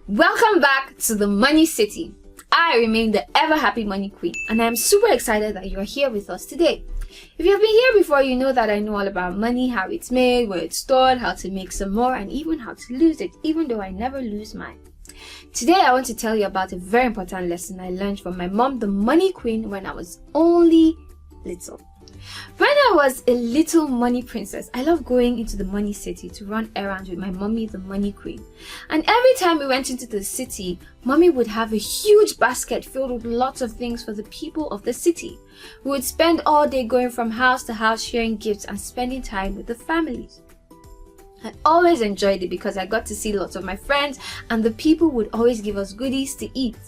Welcome back to the Money City. I remain the ever happy Money Queen, and I am super excited that you are here with us today. If you have been here before, you know that I know all about money, how it's made, where it's stored, how to make some more, and even how to lose it, even though I never lose mine. Today, I want to tell you about a very important lesson I learned from my mom, the Money Queen, when I was only little. When I was a little money princess, I loved going into the money city to run errands with my mommy, the Money Queen. And every time we went into the city, mommy would have a huge basket filled with lots of things for the people of the city. We would spend all day going from house to house sharing gifts and spending time with the families. I always enjoyed it because I got to see lots of my friends, and the people would always give us goodies to eat.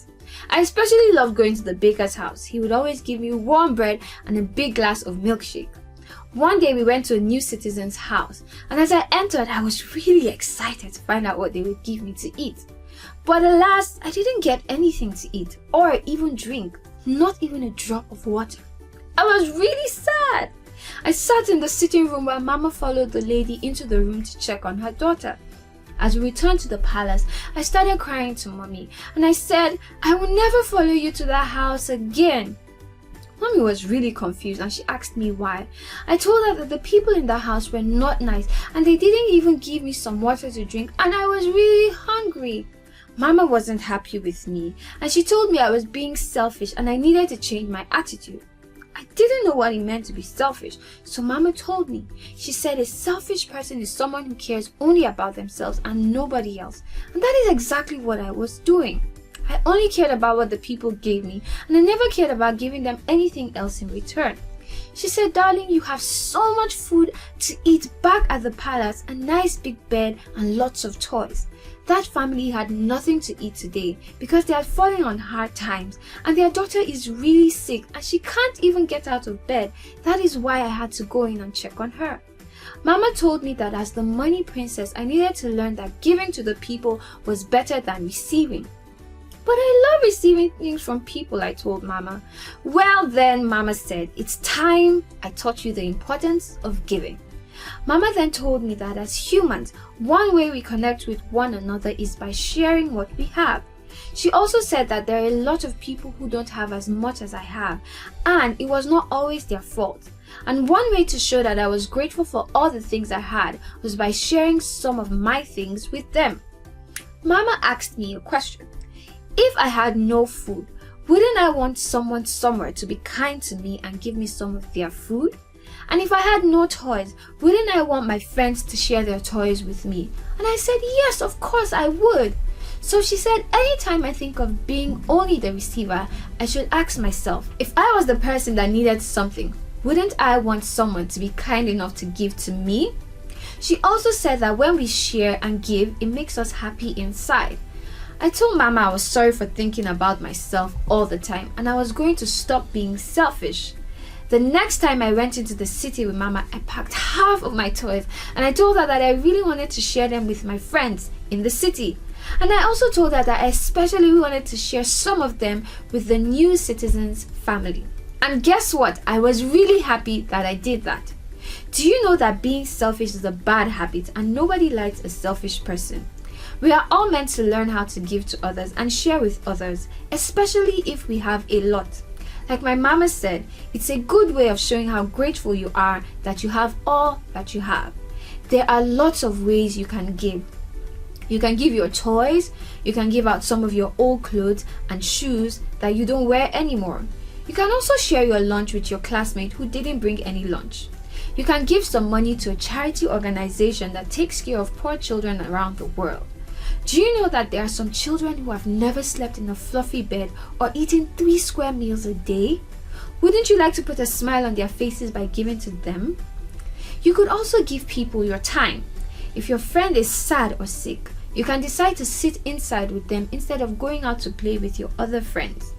I especially loved going to the baker's house. He would always give me warm bread and a big glass of milkshake. One day we went to a new citizen's house, and as I entered, I was really excited to find out what they would give me to eat. But alas, I didn't get anything to eat or even drink, not even a drop of water. I was really sad. I sat in the sitting room while Mama followed the lady into the room to check on her daughter. As we returned to the palace, I started crying to Mommy, and I said, I will never follow you to that house again. Mommy was really confused and she asked me why. I told her that the people in the house were not nice and they didn't even give me some water to drink, and I was really hungry. Mama wasn't happy with me and she told me I was being selfish and I needed to change my attitude. I didn't know what it meant to be selfish, so Mama told me. She said a selfish person is someone who cares only about themselves and nobody else. And that is exactly what I was doing. I only cared about what the people gave me, and I never cared about giving them anything else in return. She said, darling, you have so much food to eat back at the palace, a nice big bed and lots of toys. That family had nothing to eat today because they had fallen on hard times, and their daughter is really sick and she can't even get out of bed. That is why I had to go in and check on her. Mama told me that as the money princess, I needed to learn that giving to the people was better than receiving. But I love receiving things from people, I told Mama. Well then, Mama said, it's time I taught you the importance of giving. Mama then told me that as humans, one way we connect with one another is by sharing what we have. She also said that there are a lot of people who don't have as much as I have, and it was not always their fault. And one way to show that I was grateful for all the things I had was by sharing some of my things with them. Mama asked me a question. If I had no food, wouldn't I want someone somewhere to be kind to me and give me some of their food? And if I had no toys, wouldn't I want my friends to share their toys with me? And I said, yes, of course I would. So she said, anytime I think of being only the receiver, I should ask myself, if I was the person that needed something, wouldn't I want someone to be kind enough to give to me? She also said that when we share and give, it makes us happy inside. I told Mama I was sorry for thinking about myself all the time and I was going to stop being selfish. The next time I went into the city with Mama, I packed half of my toys and I told her that I really wanted to share them with my friends in the city. And I also told her that I especially wanted to share some of them with the new citizens' family. And guess what? I was really happy that I did that. Do you know that being selfish is a bad habit and nobody likes a selfish person? We are all meant to learn how to give to others and share with others, especially if we have a lot. Like my mama said, it's a good way of showing how grateful you are that you have all that you have. There are lots of ways you can give. You can give your toys, you can give out some of your old clothes and shoes that you don't wear anymore. You can also share your lunch with your classmate who didn't bring any lunch. You can give some money to a charity organization that takes care of poor children around the world. Do you know that there are some children who have never slept in a fluffy bed or eaten 3 square meals a day? Wouldn't you like to put a smile on their faces by giving to them? You could also give people your time. If your friend is sad or sick, you can decide to sit inside with them instead of going out to play with your other friends.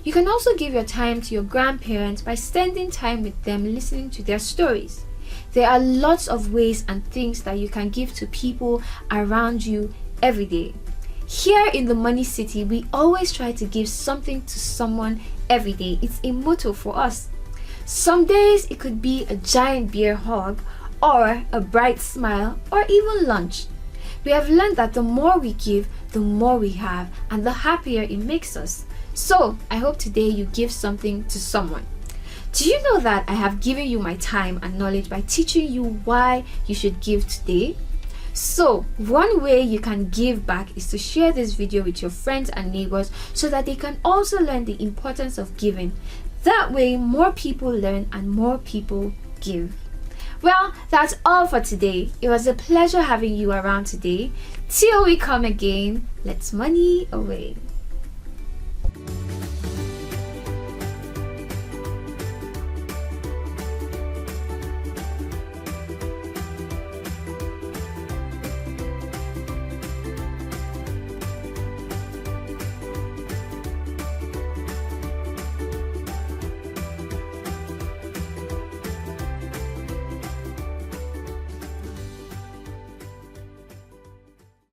You can also give your time to your grandparents by spending time with them listening to their stories. There are lots of ways and things that you can give to people around you every day. Here in the Money City, we always try to give something to someone every day. It's a motto for us. Some days it could be a giant beer hug or a bright smile or even lunch. We have learned that the more we give, the more we have and the happier it makes us. So I hope today you give something to someone. Do you know that I have given you my time and knowledge by teaching you why you should give today? So one way you can give back is to share this video with your friends and neighbors so that they can also learn the importance of giving. That way more people learn and more people give. Well, that's all for today. It was a pleasure having you around today. Till we come again, let's money away.